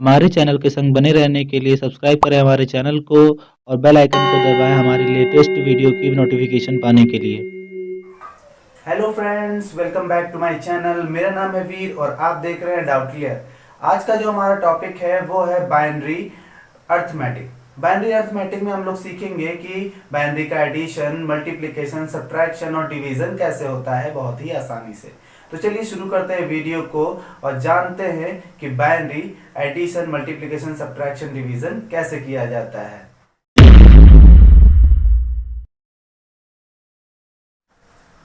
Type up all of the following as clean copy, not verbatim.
हमारे चैनल के संग बने रहने के लिए सब्सक्राइब करें हमारे चैनल को और बेल आइकन को दबाएं हमारी लेटेस्ट वीडियो की नोटिफिकेशन पाने के लिए। Hello friends, welcome back to my channel. मेरा नाम है वीर और आप देख रहे हैं डाउट क्लियर। आज का जो हमारा टॉपिक है वो है बाइनरी अर्थमेटिक। बाइनरी अर्थमेटिक में हम लोग सीखेंगे कि बाइनरी का एडिशन, मल्टीप्लिकेशन, सब्ट्रैक्शन और डिवीजन कैसे होता है बहुत ही आसानी से। तो चलिए शुरू करते हैं वीडियो को और जानते हैं कि binary addition, multiplication, subtraction, division कैसे किया जाता है।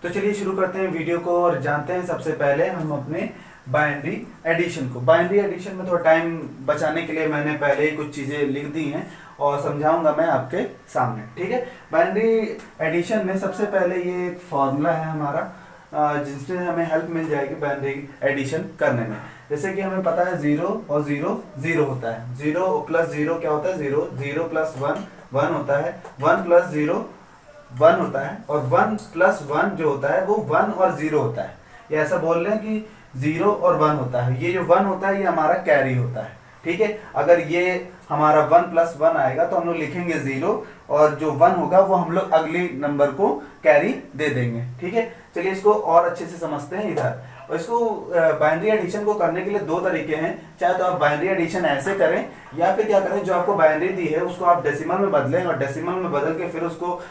तो चलिए शुरू करते हैं वीडियो को और जानते हैं सबसे पहले हम अपने बाइनरी एडिशन को। बाइनरी एडिशन में थोड़ा टाइम बचाने के लिए मैंने पहले ही कुछ चीजें लिख दी हैं और समझाऊंगा मैं आपके सामने, ठीक है। बाइनरी एडिशन में सबसे पहले ये एक फॉर्मूला है हमारा, जिससे हमें हेल्प मिल जाएगी बाइनरी एडिशन करने में। जैसे कि हमें पता है 0 और 0 0 होता है, 0 प्लस 0 क्या होता है 0, 0 प्लस 1 1 होता है, 1 प्लस 0 1 होता है और 1 प्लस 1 जो होता है वो 1 और 0 होता है। ये ऐसा बोल रहे हैं कि 0 और 1 होता है, ये जो 1 होता है ये हमारा कैरी होता है, ठीक है। अगर ये हमारा 1 प्लस 1 आएगा तो हम लोग लिखेंगे 0 और जो 1 होगा वो हम लोग अगले नंबर को कैरी दे देंगे, ठीक है। चलिए इसको और अच्छे से समझते हैं इधर। और इसको बाइनरी एडिशन को करने के लिए दो तरीके हैं। चाहे तो आप बाइनरी एडिशन ऐसे करें या फिर क्या करें, जो आपको बाइनरी दी है उसको आप डेसिमल में बदलें और डेसिमल में बदल के फिर उसको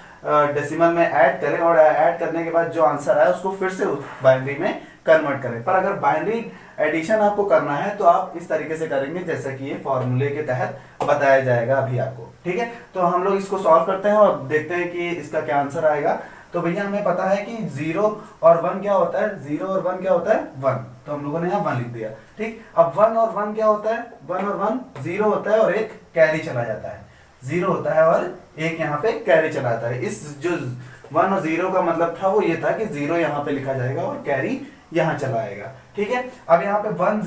डेसिमल में ऐड करें और ऐड करने के बाद जो आंसर आए उसको फिर से बाइनरी में कन्वर्ट करें। पर अगर बाइनरी एडिशन आपको करना है तो आप इस तरीके से करेंगे जैसा कि ये फॉर्मूले के तहत बताया जाएगा अभी आपको, ठीक है। तो हम लोग इसको सॉल्व करते हैं और देखते हैं कि इसका क्या आंसर आएगा। तो भैया हमें पता है कि 0 और 1 क्या होता है, 0 और 1 क्या होता है 1, तो हम लोगों ने यहाँ 1 लिख दिया, ठीक। अब 1 और 1 क्या होता है, 1 और 1 0 होता है और एक कैरी चला जाता है, 0 होता है और एक यहाँ पे कैरी चला जाता है। इस जो 1 और 0 का मतलब था वो ये था कि 0 यहाँ पे लिखा जाएगा और कैरी यहाँ चला आएगा, ठीक है। अब यहाँ पे 1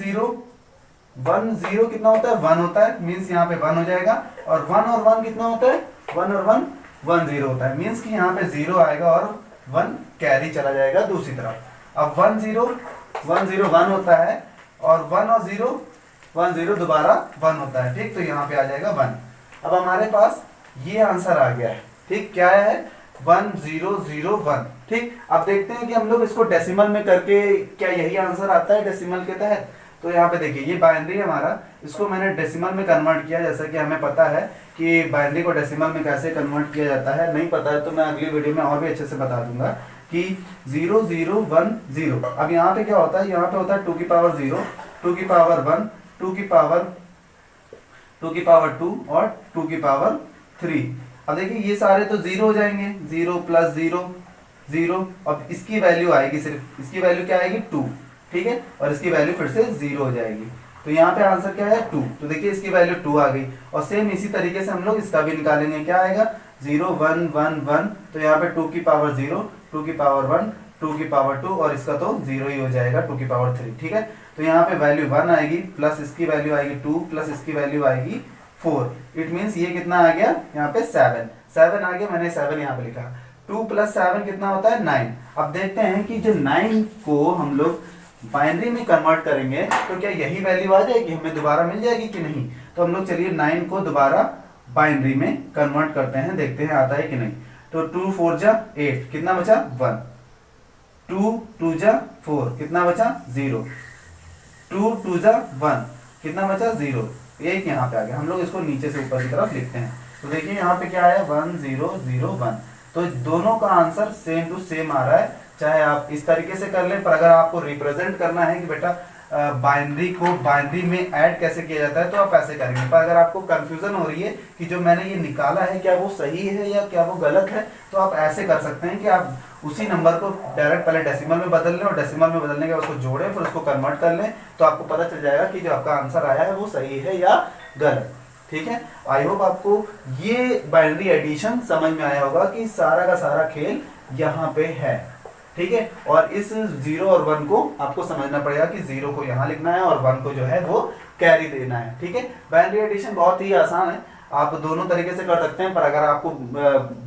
0 कितना होता है 1 होता है, मीन्स यहाँ पे 1 हो जाएगा। और 1 और 1 कितना होता है 1 और 1 1 0 होता है, मीन्स कि यहाँ पे 0 आएगा और 1 कैरी चला जाएगा दूसरी तरफ। अब 1 0 1 होता है और 1 और 0 दोबारा 1 होता है, ठीक। तो यहाँ पे आ जाएगा 1। अब हमारे पास ये आंसर आ गया है, ठीक। क्या है 1 0 0 1, ठीक। अब देखते हैं कि हम लोग इसको डेसिमल में करके क्या यही आंसर आता है डेसिमल के तहत। तो यहाँ पे देखिए ये बाइनरी हमारा, इसको मैंने डेसिमल में कन्वर्ट किया। जैसा कि हमें पता है कि बाइनरी को डेसिमल में कैसे कन्वर्ट किया जाता है, नहीं पता है तो मैं अगली वीडियो में और भी अच्छे से बता दूंगा कि 0 0 1 0। अब यहाँ पे क्या होता है, यहाँ पे होता है 2 की पावर 0, 2 की पावर 1, 2 की पावर 2 और 2 की पावर 3। अब देखिए ये सारे तो 0 हो जाएंगे, 0 प्लस 0 0। अब इसकी वैल्यू आएगी, सिर्फ इसकी वैल्यू क्या आएगी 2, ठीक है। और इसकी वैल्यू फिर से 0 हो जाएगी। तो यहाँ पे आंसर क्या है 2। तो देखिए इसकी वैल्यू 2 आ गई। और सेम इसी तरीके से हम लोग इसका भी निकालेंगे। क्या आएगा 0 1 1 1, तो यहाँ पे 2 की पावर 0, 2 की पावर 1, 2 की पावर 2 और इसका तो 0 ही हो जाएगा 2 की पावर 3, ठीक है। तो यहाँ पे वैल्यू 1 आएगी, प्लस इसकी वैल्यू आएगी 2, प्लस इसकी वैल्यू आएगी 4। इट मीन्स ये कितना आ गया यहाँ पे 7 आ गया। मैंने 7 यहाँ पे लिखा। 2 प्लस 7 कितना होता है 9। अब देखते हैं कि जो 9 को हम लोग बाइनरी में कन्वर्ट करेंगे तो क्या यही वैल्यू आ जाएगी, हमें दोबारा मिल जाएगी कि नहीं। तो हम लोग चलिए 9 को दोबारा बाइनरी में कन्वर्ट करते हैं, देखते हैं आता है कि नहीं। तो 2 4 जा 8, कितना बचा 1, 2 2 जा 4, कितना बचा 0, 2 2 जा 1, कितना बचा 0। एक यहाँ पे आ गया। हम लोग इसको नीचे से ऊपर की तरफ लिखते हैं। तो देखिए यहाँ पे क्या है 1 0 0 1। तो दोनों का आंसर सेम टू सेम आ रहा है। चाहे आप इस तरीके से कर लें, पर अगर आपको रिप्रेजेंट करना है कि बेटा बाइनरी को बाइनरी में ऐड कैसे किया जाता है तो आप ऐसे करेंगे। पर अगर आपको कंफ्यूजन हो रही है कि जो मैंने ये निकाला है क्या वो सही है या क्या वो गलत है, तो आप ऐसे कर सकते हैं कि आप उसी नंबर को डायरेक्ट पहले डेसिमल में बदल लें और डेसिमल में बदलने के बाद उसको जोड़ें, फिर उसको कन्वर्ट कर लें, तो आपको पता चल जाएगा कि जो आपका आंसर आया है वो सही है या गलत, ठीक है। आई होप आपको ये बाइनरी एडिशन समझ में आया होगा कि सारा का सारा खेल यहाँ पे है, ठीक है। और इस 0 और 1 को आपको समझना पड़ेगा कि 0 को यहाँ लिखना है और 1 को जो है वो कैरी देना है, ठीक है। बाइनरी एडिशन बहुत ही आसान है, आप दोनों तरीके से कर सकते हैं। पर अगर आपको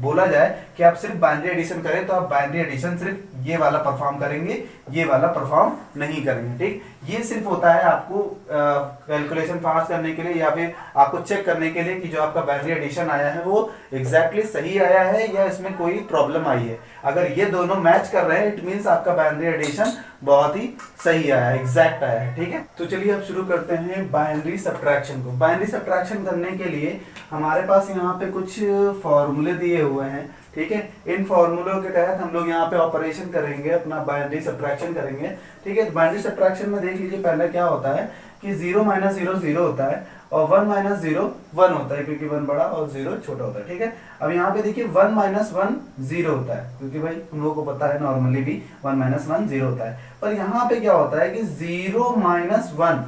बोला जाए कि आप सिर्फ बाइनरी एडिशन करें तो आप बाइनरी एडिशन सिर्फ ये वाला परफॉर्म करेंगे, ये वाला परफॉर्म नहीं करेंगे, ठीक। ये सिर्फ होता है आपको कैलकुलेशन फास्ट करने के लिए या फिर आपको चेक करने के लिए कि जो आपका बाइनरी एडिशन आया है वो एग्जैक्टली सही आया है या इसमें कोई प्रॉब्लम आई है। अगर ये दोनों मैच कर रहे हैं इट मींस आपका बाइनरी एडिशन बहुत ही सही आया है, एग्जैक्ट आया है। ठीक है, तो चलिए अब शुरू करते हैं बाइनरी सब्ट्रैक्शन को। बाइनरी सब्ट्रैक्शन करने के लिए हमारे पास यहाँ पे कुछ फॉर्मूले दिए हुए हैं। ठीक है, इन फॉर्मूलों के तहत हम लोग यहाँ पे ऑपरेशन करेंगे, अपना बाइनरी सब्ट्रैक्शन करेंगे। ठीक है, बाइनरी सब्ट्रैक्शन में देख लीजिए पहले क्या होता है कि 0 - 0 0 होता है और 1 - 0 1 होता है, क्योंकि 1 बड़ा और 0 छोटा होता है। ठीक है, अब यहाँ पे देखिए 1 - 1 0 होता है, क्योंकि भाई हम लोग को पता है नॉर्मली भी 1 - 1 0 होता है। पर यहाँ पे क्या होता है कि 0 - 1,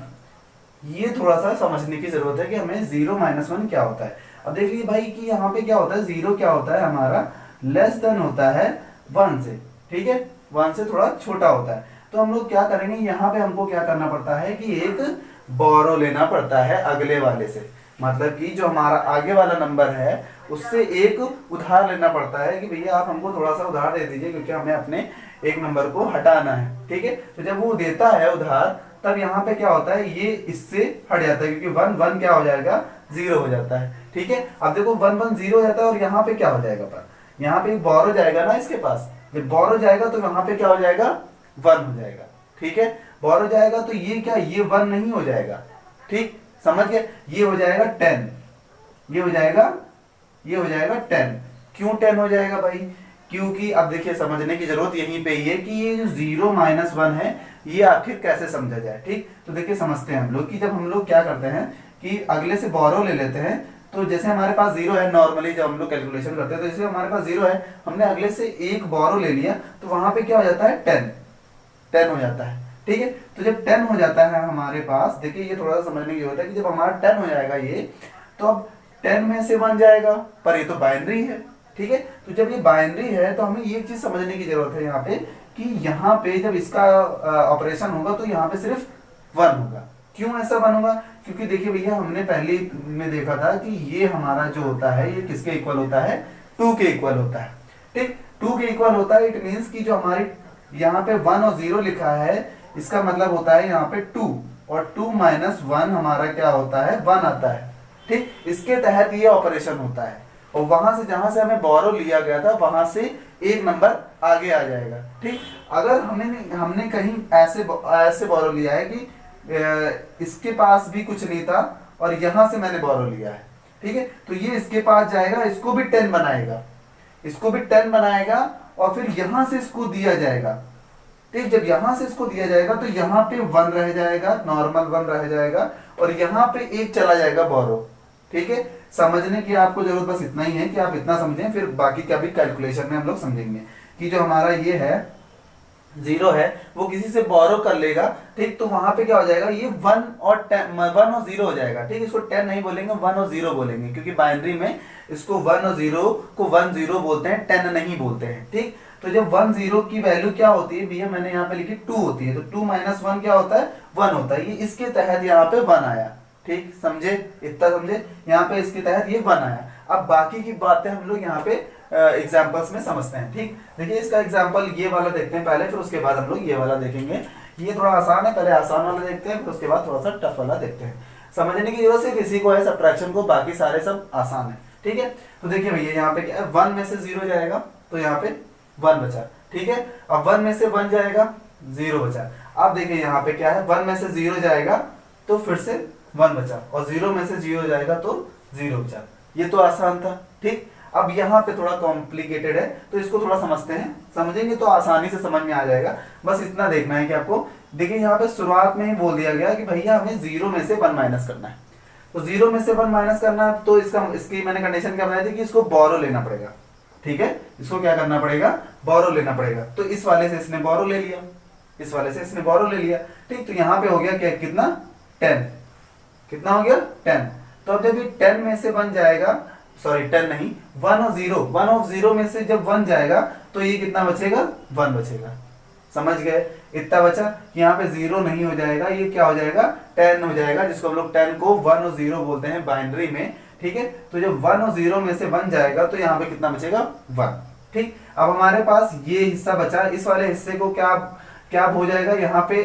ये थोड़ा सा समझने की जरूरत है कि हमें 0 - 1 क्या होता है। अब देख लीजिए भाई कि यहाँ पे क्या होता है, 0 क्या होता है हमारा लेस देन होता है 1 से। ठीक है, 1 से थोड़ा छोटा होता है। तो हम लोग क्या करेंगे, यहाँ पे हमको क्या करना पड़ता है कि एक बोरो लेना पड़ता है अगले वाले से, मतलब कि जो हमारा आगे वाला नंबर है उससे एक उधार लेना पड़ता है कि भैया आप हमको थोड़ा सा उधार दे दीजिए, क्योंकि हमें अपने एक नंबर को हटाना है। ठीक है, तो जब वो देता है उधार तब यहाँ पे क्या होता है, ये इससे हट जाता है, क्योंकि 1 1 क्या हो जाएगा, 0 हो जाता है। ठीक है, अब देखो 1 1 0 हो जाता है और यहाँ पे क्या हो जाएगा, पर यहाँ पे बोरो जाएगा ना इसके पास, जब बोरो जाएगा तो यहाँ पे क्या हो जाएगा, 1 हो जाएगा। ठीक है, बोरो जाएगा तो ये क्या, ये 1 नहीं हो जाएगा। ठीक, समझ गए, ये हो जाएगा 10, ये हो जाएगा 10। क्यों 10 हो जाएगा भाई, क्योंकि अब देखिए समझने की जरूरत यहीं पे ही है कि ये जो 0 - 1 है ये आखिर कैसे समझा जाए। ठीक, तो देखिए समझते हैं हम लोग कि जब हम लोग क्या करते हैं कि अगले से बोरो ले लेते हैं, तो जैसे हमारे पास 0 है, नॉर्मली जब हम लोग कैलकुलेशन करते हैं तो जैसे हमारे पास 0 है, हमने अगले से एक बोरो ले लिया तो वहां पे क्या हो जाता है, 10 हो जाता है। ठीक है, तो जब 10 हो जाता है हमारे पास, देखिए ये थोड़ा सा समझने की जरूरत है कि जब हमारा 10 हो जाएगा ये, तो अब 10 में से 1 जाएगा, पर ये तो बाइनरी है। ठीक है, तो जब ये बाइनरी है तो हमें ये चीज समझने की जरूरत है यहाँ पे कि यहाँ पे जब इसका ऑपरेशन होगा तो यहाँ पे सिर्फ 1 होगा। क्यों ऐसा 1 होगा, क्योंकि देखिए भैया हमने पहले में देखा था कि ये हमारा जो होता है ये किसके इक्वल होता है, 2 के इक्वल होता है। ठीक, 2 के इक्वल होता है, इट मीन्स कि जो हमारी यहाँ पे 1 और 0 लिखा है इसका मतलब होता है यहाँ पे 2, और 2 - 1 हमारा क्या होता है, 1 आता है। ठीक, इसके तहत ये ऑपरेशन होता है और वहां से जहां से हमें बोरो लिया गया था वहां से एक नंबर आगे आ जाएगा। ठीक, अगर हमने कहीं ऐसे बोरो लिया है कि इसके पास भी कुछ नहीं था और यहां से मैंने बोरो लिया है। ठीक है, तो ये इसके पास जाएगा, इसको भी 10 बनाएगा, इसको भी 10 बनाएगा और फिर यहां से इसको दिया जाएगा। ठीक, जब यहां से इसको दिया जाएगा तो यहाँ पे 1 रह जाएगा, नॉर्मल 1 रह जाएगा और यहाँ पे एक चला जाएगा बोरो। ठीक है, समझने की आपको जरूरत बस इतना ही है कि आप इतना समझें, फिर बाकी का भी कैलकुलेशन में हम लोग समझेंगे कि जो हमारा ये है 0 है वो किसी से बोरो कर लेगा। ठीक, तो वहां पे क्या हो जाएगा, ये 1 और 0 हो जाएगा। ठीक, इसको 10 नहीं बोलेंगे, 1 और 0 बोलेंगे, क्योंकि बाइनरी में इसको 1 और 0 को 1 0 बोलते हैं, 10 नहीं बोलते हैं। ठीक, तो जब 1 0 की वैल्यू क्या होती है भैया, मैंने यहाँ पे लिखी 2 होती है, तो 2 - 1 क्या होता है, 1 होता है। ये इसके तहत यहाँ पे 1 आया। ठीक, समझे, इतना समझे, यहाँ पे इसके तहत ये 1 आया। अब बाकी की बातें हम लोग यहाँ पे एग्जाम्पल्स में समझते हैं। ठीक, देखिए इसका एग्जाम्पल ये वाला देखते हैं पहले, फिर उसके बाद हम लोग ये वाला देखेंगे। ये थोड़ा आसान है, पहले आसान वाला देखते हैं, फिर उसके बाद थोड़ा सा टफ वाला देखते हैं। समझने की जरूरत सिर्फ इसी को है, सब्ट्रैक्शन को, बाकी सारे सब आसान है। ठीक है, तो देखिए भैया यहाँ पे क्या है, 1 में से 0 जाएगा तो यहाँ पे 1 बचा। ठीक है, अब 1 में से 1 जाएगा, 0 बचा। अब देखिए यहाँ पे क्या है, 1 में से 0 जाएगा तो फिर से 1 बचा, और 0 में से 0 जाएगा तो 0 बचा। ये तो आसान था। ठीक, अब यहाँ पे थोड़ा कॉम्प्लिकेटेड है, तो इसको थोड़ा समझते हैं, समझेंगे तो आसानी से समझ में आ जाएगा। बस इतना देखना है कि आपको, देखिए यहाँ पे शुरुआत में ही बोल दिया गया कि भैया हमें 0 में से 1 माइनस करना है, तो 0 में से 1 माइनस करना है, तो इसकी मैंने कंडीशन क्या बनाई थी कि इसको बोरो लेना पड़ेगा। ठीक है, इसको क्या करना पड़ेगा, बोरो लेना पड़ेगा। तो इस वाले से इसने बोरो ले लिया, इस वाले से इसने बोरो ले लिया। ठीक, तो यहाँ पे हो गया क्या, कितना, 10, कितना हो गया, 10। तो अब जब ये 10 में से 1 जाएगा, सॉरी 10 नहीं, 1 और 0, 1 और 0 में से जब 1 जाएगा तो ये कितना बचेगा, 1 बचेगा। समझ गए, इतना बचा, यहाँ पे 0 नहीं हो जाएगा, ये क्या हो जाएगा, 10 हो जाएगा, जिसको हम लोग 10 को 1 और 0 बोलते हैं बाइनरी में। ठीक है, तो जब 1 और 0 में से 1 जाएगा तो यहाँ पे कितना बचेगा, 1। ठीक, अब हमारे पास ये हिस्सा बचा, इस वाले हिस्से को क्या हो जाएगा, यहाँ पे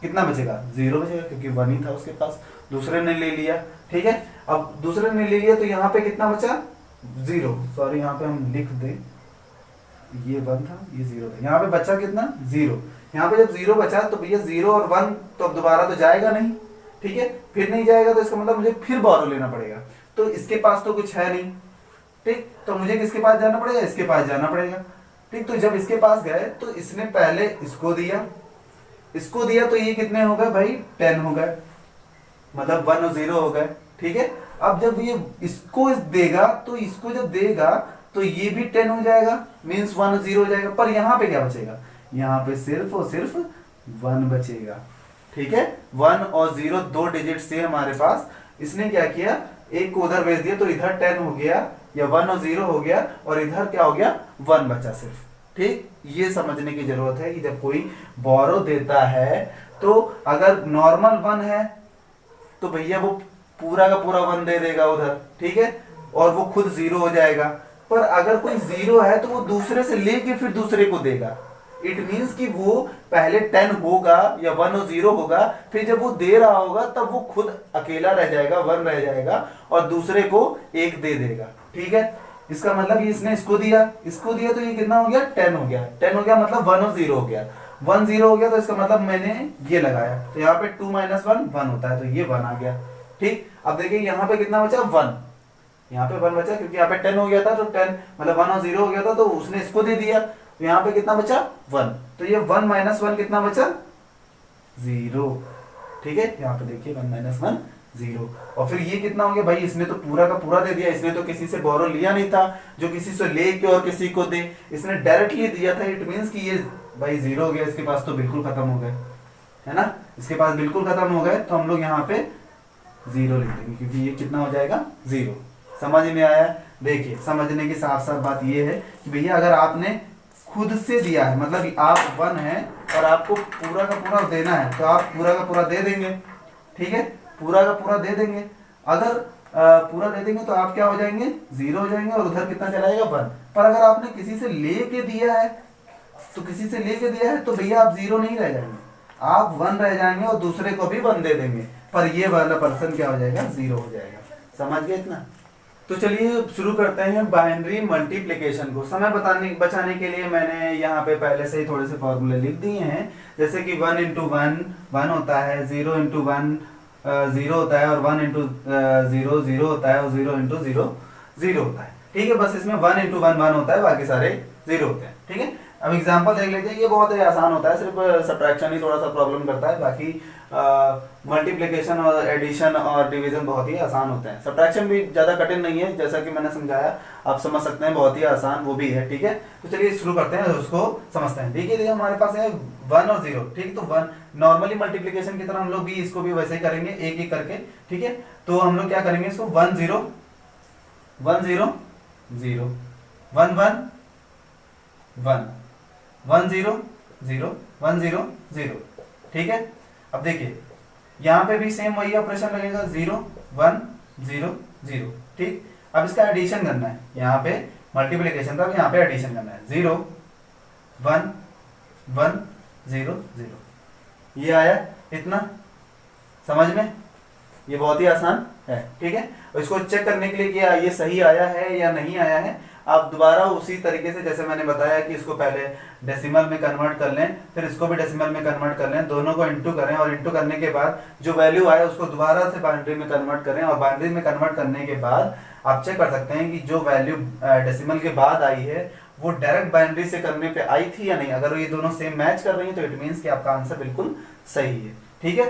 कितना बचेगा, 0 बचेगा, क्योंकि 1 ही था उसके पास, दूसरे ने ले लिया। ठीक है, अब दूसरे ने ले लिया तो यहाँ पे कितना बचा, 0। सॉरी, यहाँ पे हम लिख दें, ये 1 था, ये 0 था, यहाँ पे बचा कितना, 0। यहाँ पे जब 0 बचा तो भैया 0 और 1 तो अब दोबारा तो जाएगा नहीं। ठीक है, फिर नहीं जाएगा तो इसका मतलब मुझे फिर बोरो लेना पड़ेगा। तो इसके पास तो कुछ है नहीं, ठीक, तो मुझे किसके पास जाना पड़ेगा, इसके पास जाना पड़ेगा। ठीक, तो जब इसके पास गए तो इसने पहले इसको दिया, इसको दिया, तो ये कितने हो गए भाई, 10 हो गए, मतलब 1 और 0 हो गए। ठीक है, अब जब ये इसको देगा तो इसको जब देगा तो ये भी 10 हो जाएगा, मीन्स 1 और 0 हो जाएगा। पर यहाँ पे क्या बचेगा, यहाँ पे सिर्फ और सिर्फ 1 बचेगा। ठीक है, 1 और 0 दो डिजिट से हमारे पास, इसने क्या किया, एक को उधर भेज दिया तो इधर 10 हो गया, या 1 और 0 हो गया, और इधर क्या हो गया, 1 बचा सिर्फ। ठीक, ये समझने की जरूरत है कि जब कोई बोरो देता है तो अगर नॉर्मल 1 है तो भैया वो पूरा का पूरा 1 दे देगा उधर। ठीक है, और वो खुद 0 हो जाएगा। पर अगर कोई 0 है तो वो दूसरे से लेके फिर दूसरे को देगा। इट मीन्स कि वो पहले 10 होगा या 1 और 0 होगा, फिर जब वो दे रहा होगा तब वो खुद अकेला रह जाएगा, 1 रह जाएगा, और दूसरे को 1 दे देगा। ठीक है, इसका मतलब इसने इसको दिया तो ये कितना हो गया, 10 हो गया। 10 हो गया मतलब 1 और 0 हो गया, 1 0 हो गया, तो इसका मतलब मैंने ये लगाया, तो यहाँ पे 2 - 1 1 होता है, तो ये 1 आ गया। ठीक, अब देखिए यहाँ पे कितना बचा, 1, यहाँ पे 1 बचा, क्योंकि यहाँ पे 10 हो गया था, तो 10 मतलब 1 और 0 हो गया था, तो उसने इसको दे दिया, तो यहाँ पे कितना बचा, 1, तो ये 1 - 1 कितना बचा, 0। ठीक है, यहाँ पे देखिए 1 - 1 0, और फिर ये कितना हो गया भाई, इसने तो पूरा का पूरा दे दिया, इसने तो किसी से बोरो लिया नहीं था जो किसी से लेके और किसी को दे, इसने डायरेक्टली दिया था। इट मींस कि ये भाई 0 हो गया, इसके पास तो बिल्कुल खत्म हो गए, है ना, इसके पास बिल्कुल खत्म हो गए, तो हम लोग यहाँ पे 0 लिख देंगे, क्योंकि ये कितना हो जाएगा, 0। समझ में आया। देखिए, समझने की साफ साफ बात ये है कि भैया अगर आपने खुद से दिया है, मतलब आप 1 है और आपको पूरा का पूरा देना है, तो आप पूरा का पूरा दे देंगे। ठीक है, पूरा का पूरा दे देंगे। अगर पूरा दे देंगे तो आप क्या हो जाएंगे, 0 हो जाएंगे, और उधर कितना चला जाएगा, 1। पर अगर आपने किसी से लेके दिया है, तो किसी से लेके दिया है तो भैया आप 0 नहीं रह जाएंगे, आप 1 रह जाएंगे, और दूसरे को भी 1 दे देंगे, पर ये वाला पर्सन क्या हो जाएगा, 0 हो जाएगा। समझ गए इतना। तो चलिए शुरू करते हैं बाइनरी मल्टीप्लिकेशन को। समय बचाने के लिए मैंने यहाँ पे पहले से ही थोड़े से फॉर्मूले लिख दिए हैं, जैसे कि 1 × 1 1 होता है, 0 × 1 0 होता है, और 1 × 0 0 होता है, और 0 × 0 0 होता है। ठीक है, बस इसमें 1 × 1 1 होता है, बाकी सारे 0 होते हैं। ठीक है, अब एग्जांपल देख लीजिए, ये बहुत ही आसान होता है, सिर्फ सब्ट्रैक्शन ही थोड़ा सा प्रॉब्लम करता है, बाकी मल्टीप्लिकेशन और एडिशन और डिवीजन बहुत ही आसान होते हैं। सब्ट्रैक्शन भी ज़्यादा कठिन नहीं है, जैसा कि मैंने समझाया, आप समझ सकते हैं, बहुत ही आसान वो भी है। ठीक है, तो चलिए शुरू करते हैं, उसको समझते हैं। ठीक है, हमारे पास है 1 और 0। ठीक, तो 1 नॉर्मली मल्टीप्लिकेशन की तरह हम लोग भी इसको भी वैसे ही करेंगे, एक एक करके। ठीक है, तो हम लोग क्या करेंगे, इसको 1 0 1 0 0 1 1 1 1 0 0 1 0 0। ठीक है, अब देखिए यहाँ पे भी सेम वही ऑपरेशन लगेगा, 0 1 0 0। ठीक, अब इसका एडिशन करना है, यहाँ पे मल्टीप्लिकेशन था, यहाँ पे एडिशन करना है, 0 1 1 0 0। ये आया इतना, समझ में, ये बहुत ही आसान है। ठीक है, और इसको चेक करने के लिए कि ये सही आया है या नहीं आया है, आप दोबारा उसी तरीके से जैसे मैंने बताया कि इसको पहले डेसिमल में कन्वर्ट कर लें, फिर इसको भी डेसिमल में कन्वर्ट कर लें, दोनों को इंटू करें, और इंटू करने के बाद जो वैल्यू आए उसको दोबारा से बाइनरी में कन्वर्ट करें, और बाइनरी में कन्वर्ट करने के बाद आप चेक कर सकते हैं कि जो वैल्यू डेसिमल के बाद आई है वो डायरेक्ट बाइनरी से करने पे आई थी या नहीं। अगर ये दोनों सेम मैच कर रही है तो इट मीन्स कि आपका आंसर बिल्कुल सही है। ठीक है,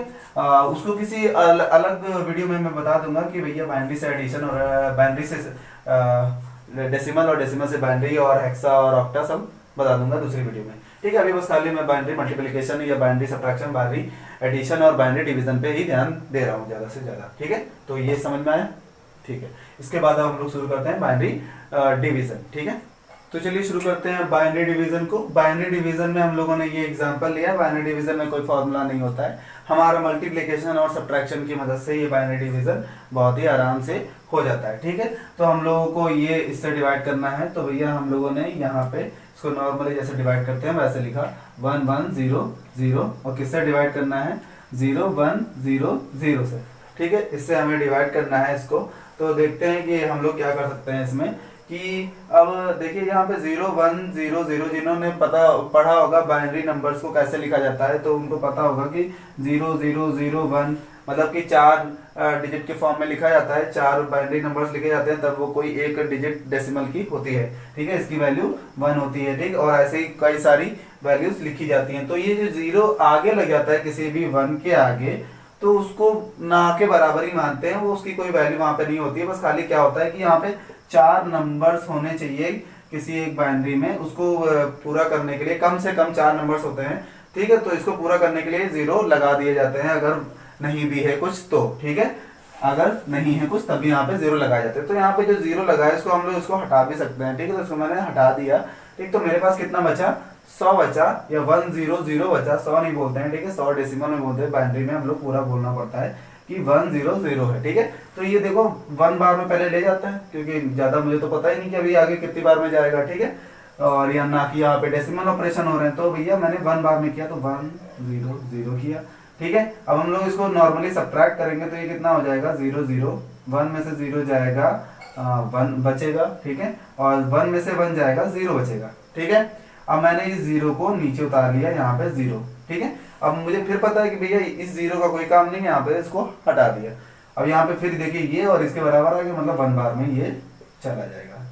उसको किसी अलग वीडियो में मैं बता दूंगा कि भैया बाइनरी से एडिशन और बाइनरी से डेसिमल और डेसिमल से बाइनरी और हेक्सा और ऑक्टा सब बता दूंगा दूसरी वीडियो में। ठीक है, अभी बस खाली मैं बाइनरी मल्टीप्लिकेशन या बाइनरी सब्ट्रैक्शन, बाइनरी एडिशन और बाइनरी डिवीजन पे ही ध्यान दे रहा हूँ ज़्यादा से ज़्यादा। ठीक है, तो ये समझ में आया। ठीक है, इसके बाद हम लोग शुरू करते हैं बाइनरी डिवीजन। ठीक है, तो चलिए शुरू करते हैं बाइनरी डिवीजन को। बाइनरी डिवीजन में हम लोगों ने ये एग्जांपल लिया, बाइनरी डिवीजन में कोई फॉर्मूला नहीं होता है, हमारा मल्टीप्लिकेशन और सब्ट्रैक्शन की मदद से ये बाइनरी डिवीजन बहुत ही आराम से हो जाता है। ठीक है, तो हम लोगों को ये इससे डिवाइड करना है, तो भैया हम लोगों ने यहाँ पे उसको नॉर्मली जैसे डिवाइड करते हैं वैसे लिखा 1 1 0 0 और किससे डिवाइड करना है 0 1 0 0 से। ठीक है, इससे हमें डिवाइड करना है इसको। तो देखते हैं कि हम लोग क्या कर सकते हैं इसमें कि अब देखिए यहाँ पे 0 1 0 0 जिन्होंने पढ़ा होगा बाइनरी नंबर्स को कैसे लिखा जाता है तो उनको पता होगा कि 0 0 0 1 मतलब कि 4 डिजिट के फॉर्म में लिखा जाता है, 4 बाइनरी नंबर्स लिखे जाते हैं तब वो कोई एक डिजिट डेसिमल की होती है। ठीक है, इसकी वैल्यू 1 होती है। ठीक, और ऐसे ही कई सारी वैल्यूज लिखी जाती हैं। तो ये जो 0 आगे लग जाता है किसी भी 1 के आगे तो उसको ना के बराबर ही मानते हैं, वो उसकी कोई वैल्यू वहां पे नहीं होती है। बस खाली क्या होता है कि यहाँ पे 4 नंबर्स होने चाहिए किसी एक बाइनरी में, उसको पूरा करने के लिए कम से कम 4 नंबर्स होते हैं। ठीक है, तो इसको पूरा करने के लिए 0 लगा दिए जाते हैं अगर नहीं भी है कुछ तो। ठीक है, अगर नहीं है कुछ तभी यहाँ पे 0 लगाए जाते हैं। तो यहाँ पे जो 0 लगा है इसको हम लोग इसको हटा भी सकते हैं। ठीक है, तो इसको मैंने हटा दिया। ठीक, तो मेरे पास कितना बचा 100 बचा या 100 बचा, 100 नहीं बोलते हैं। ठीक है, 100 डेसिमल में बोलते हैं, बाइनरी में हम लोग पूरा बोलना पड़ता है कि 100 है। ठीक है, तो ये देखो 1 बार में पहले ले जाता है क्योंकि ज्यादा मुझे तो पता ही नहीं कि अभी आगे कितनी बार में जाएगा। ठीक है, और या ना कि यहाँ पे डेसिमल ऑपरेशन हो रहे हैं तो भैया मैंने 1 बार में किया तो 100 किया। ठीक है, अब हम लोग इसको नॉर्मली सब्ट्रैक्ट करेंगे तो ये कितना हो जाएगा 0 0 1 में से 0 जाएगा 1 बचेगा। ठीक है, और 1 में से 1 जाएगा 0 बचेगा। ठीक है, अब मैंने इस 0 को नीचे उतार लिया यहाँ पे 0। ठीक है, अब मुझे फिर पता है कि भैया इस 0 का कोई काम नहीं है, यहाँ पे इसको हटा दिया। अब यहाँ पे फिर देखिए ये और इसके बराबर आ गया, मतलब 1 बार में ये चला जाएगा।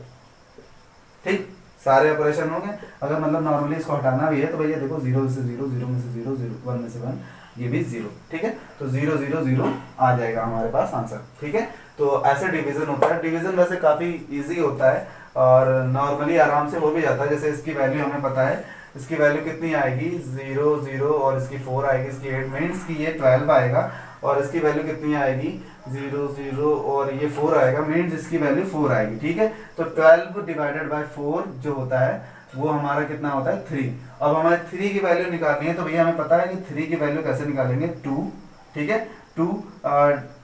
ठीक, सारे ऑपरेशन हो गए। अगर मतलब नॉर्मली इसको हटाना भी है तो भैया देखो 0 से 0 0 में से 0 0 1 में से 1 ये भी 0। ठीक है, तो 0 0 0 आ जाएगा हमारे पास आंसर। ठीक है, तो ऐसे डिवीजन होता है। डिवीजन वैसे काफी इजी होता है और नॉर्मली आराम से हो भी जाता है। जैसे इसकी वैल्यू हमें पता है, इसकी वैल्यू कितनी आएगी 0 0 और इसकी 4 आएगी, इसकी 8 मीन्स की ये 12 आएगा। और इसकी वैल्यू कितनी आएगी 0 0 और ये 4 आएगा, मीन्स इसकी वैल्यू 4 आएगी। ठीक है, तो 12 डिवाइडेड बाय 4 जो होता है वो हमारा कितना होता है 3। अब हमें 3 की वैल्यू निकालनी है तो भैया हमें पता है कि 3 की वैल्यू कैसे निकालेंगे 2। ठीक है, 2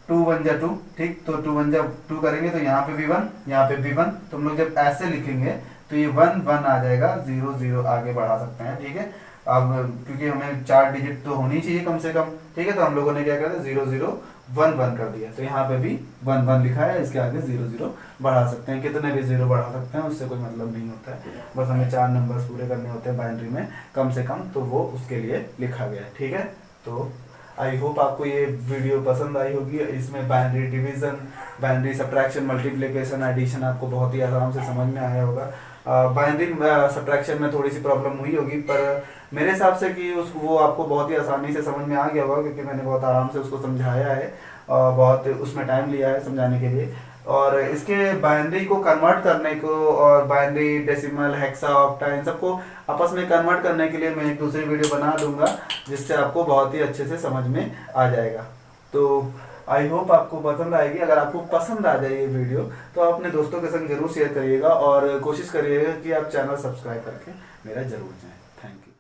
2 1 जा 2। ठीक, तो 2 1 जा 2 करेंगे तो यहाँ पे भी 1 यहाँ पे भी 1। तो हम लोग जब ऐसे लिखेंगे तो ये 1 1 आ जाएगा, 0 0 आगे बढ़ा सकते हैं। ठीक है, अब क्योंकि हमें 4 डिजिट तो होनी चाहिए कम से कम। ठीक है, तो हम लोगों ने क्या किया 0 0 1 1 कर दिया, तो यहाँ पे भी 1 1 लिखा है, इसके आगे 0 0 बढ़ा सकते हैं, कितने भी 0 बढ़ा सकते हैं, उससे कोई मतलब नहीं होता है। बस हमें 4 नंबर्स पूरे करने होते हैं बाइनरी में कम से कम, तो वो उसके लिए लिखा गया है। ठीक है, तो आई होप आपको ये वीडियो पसंद आई होगी। इसमें binary division, binary subtraction, multiplication, addition आपको बहुत ही आराम से समझ में आया होगा। बाइनरी सब्ट्रैक्शन में थोड़ी सी प्रॉब्लम हुई होगी पर मेरे हिसाब से कि वो आपको बहुत ही आसानी से समझ में आ गया होगा क्योंकि मैंने बहुत आराम से उसको समझाया है और बहुत उसमें टाइम लिया है समझाने के लिए। और इसके बाइनरी को कन्वर्ट करने को और बाइनरी डेसिमल हेक्सा ऑक्टा इन सबको आपस में कन्वर्ट करने के लिए मैं एक दूसरी वीडियो बना दूंगा जिससे आपको बहुत ही अच्छे से समझ में आ जाएगा। तो आई होप आपको पसंद आएगी। अगर आपको पसंद आ जाए ये वीडियो तो आप अपने दोस्तों के संग जरूर शेयर करिएगा और कोशिश करिएगा कि आप चैनल सब्सक्राइब करके मेरा जरूर जाएं। Thank you.